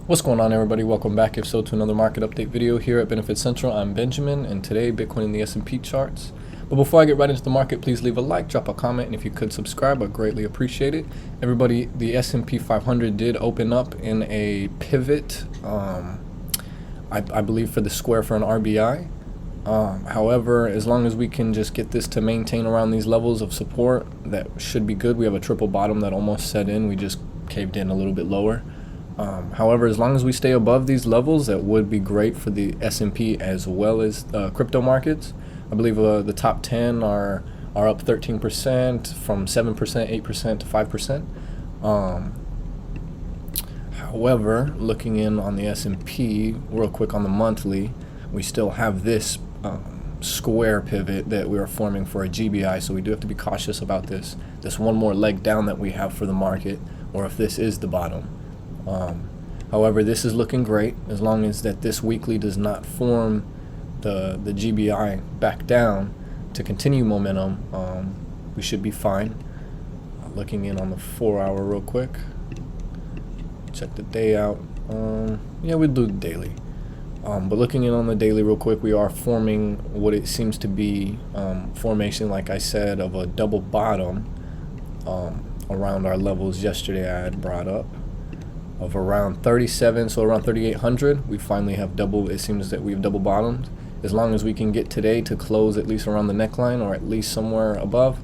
What's going on, everybody? Welcome back, if so, to another market update video here at Benefit Central. I'm Benjamin, and today Bitcoin in the S&P charts. But before I get right into the market, please leave a like, drop a comment, and if you could subscribe, I'd greatly appreciate it. Everybody, the S&P 500 did open up in a pivot, I believe for the square for an RBI. However, as long as we can just get this to maintain around these levels of support, that should be good. We have a triple bottom that almost set in. We just caved in a little bit lower. However, as long as we stay above these levels, that would be great for the S&P as well as crypto markets. I believe the top 10 are up 13% from 7%, 8% to 5%. However, looking in on the S&P real quick on the monthly, we still have this square pivot that we are forming for a GBI, so we do have to be cautious about this one more leg down that we have for the market, or if this is the bottom. However, this is looking great as long as that this weekly does not form the GBI back down to continue momentum. We should be fine. Looking in on the 4-hour real quick, check the day out. Yeah, we'll do the daily. But looking in on the daily real quick, we are forming what it seems to be formation, like I said, of a double bottom around our levels yesterday I had brought up of around 37, so around 3,800. We finally have double, it seems that we have double bottomed. As long as we can get today to close at least around the neckline or at least somewhere above.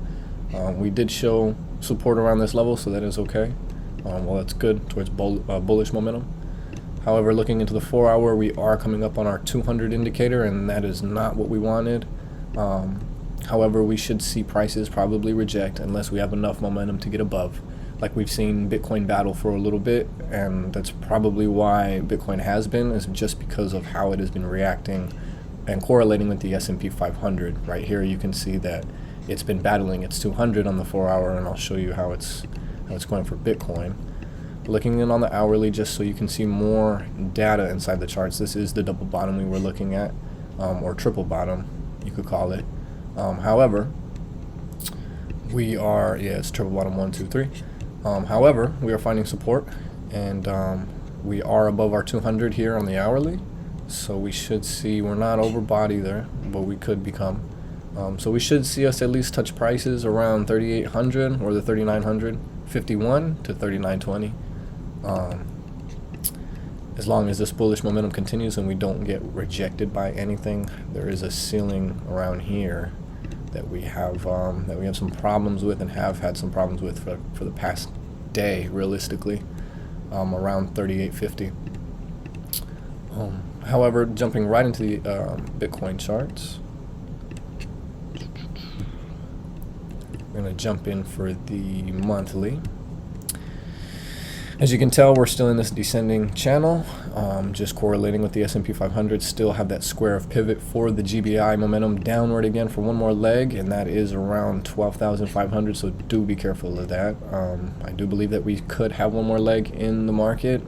We did show support around this level, so that is okay. Well, that's good towards bullish momentum. However, looking into the 4-hour, we are coming up on our 200 indicator, and that is not what we wanted. However, we should see prices probably reject unless we have enough momentum to get above, like we've seen Bitcoin battle for a little bit, and that's probably why Bitcoin has been, is just because of how it has been reacting and correlating with the S&P 500. Right here you can see that it's been battling its 200 on the 4-hour, and I'll show you how it's going for Bitcoin. Looking in on the hourly, just so you can see more data inside the charts, this is the double bottom we were looking at, or triple bottom, you could call it. However, we are, yeah, it's triple bottom 1, 2, 3. However, we are finding support, and we are above our 200 here on the hourly, so we should see, we're not over bought either, but we could become. So we should see us at least touch prices around 3,800 or the 3,951 to 3,920. As long as this bullish momentum continues and we don't get rejected by anything. There is a ceiling around here that we have some problems with, and have had some problems with for the past day, realistically, around 3850. However, jumping right into the Bitcoin charts, we're going to jump in for the monthly. As you can tell, we're still in this descending channel, just correlating with the S&P 500. Still have that square of pivot for the GBI momentum downward again for one more leg, and that is around 12,500, so do be careful of that. I do believe that we could have one more leg in the market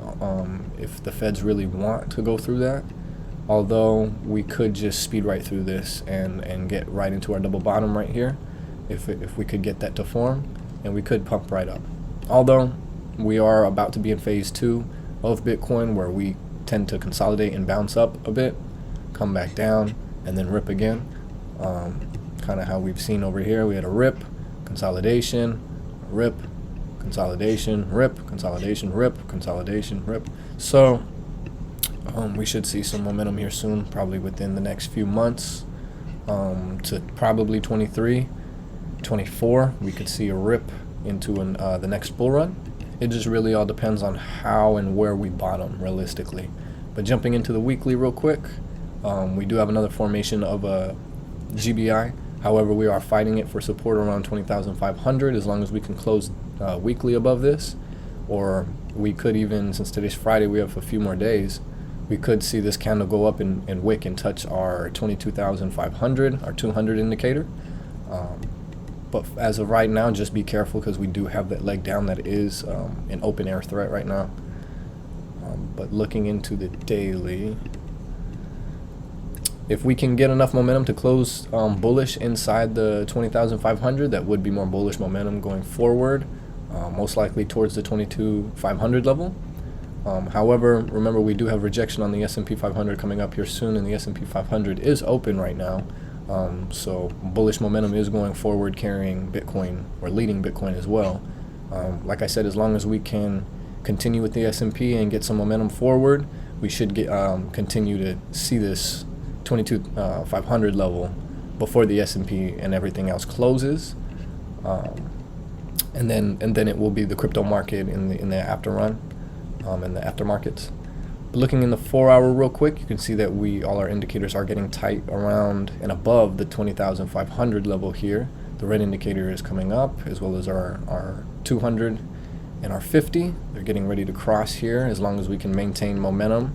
if the Feds really want to go through that, although we could just speed right through this and get right into our double bottom right here if we could get that to form, and we could pump right up. Although we are about to be in phase 2 of Bitcoin, where we tend to consolidate and bounce up a bit, come back down, and then rip again. Kind of how we've seen over here. We had a rip, consolidation, rip, consolidation, rip, consolidation, rip, consolidation, rip. So we should see some momentum here soon, probably within the next few months, to probably 23, 24. We could see a rip into the next bull run. It just really all depends on how and where we bottom realistically. But jumping into the weekly real quick, we do have another formation of a GBI. However, we are fighting it for support around 20,500 as long as we can close weekly above this. Or we could even, since today's Friday, we have a few more days, we could see this candle go up and wick and touch our 22,500, our 200 indicator. But as of right now, just be careful, because we do have that leg down that is an open air threat right now. But looking into the daily, if we can get enough momentum to close bullish inside the 20,500, that would be more bullish momentum going forward, most likely towards the 22,500 level. However, remember we do have rejection on the S&P 500 coming up here soon, and the S&P 500 is open right now. So bullish momentum is going forward, carrying Bitcoin or leading Bitcoin as well. Like I said, as long as we can continue with the S&P and get some momentum forward, we should get continue to see this 22,500 level before the S&P and everything else closes, and then it will be the crypto market in the after run, in the aftermarkets. But looking in the 4-hour real quick, you can see that all our indicators are getting tight around and above the 20,500 level here. The red indicator is coming up, as well as our 200 and our 50. They're getting ready to cross here. As long as we can maintain momentum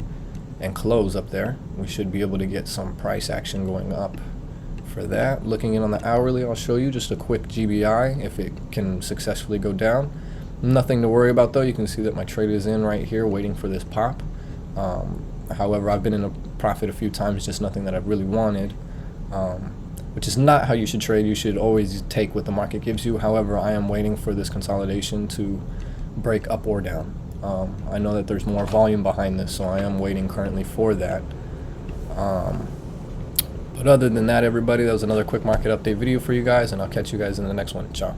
and close up there, we should be able to get some price action going up for that. Looking in on the hourly, I'll show you just a quick GBI if it can successfully go down. Nothing to worry about though. You can see that my trade is in right here waiting for this pop. However, I've been in a profit a few times, just nothing that I've really wanted, which is not how you should trade. You should always take what the market gives you. However, I am waiting for this consolidation to break up or down. I know that there's more volume behind this, so I am waiting currently for that. But other than that, everybody, that was another quick market update video for you guys, and I'll catch you guys in the next one. Ciao.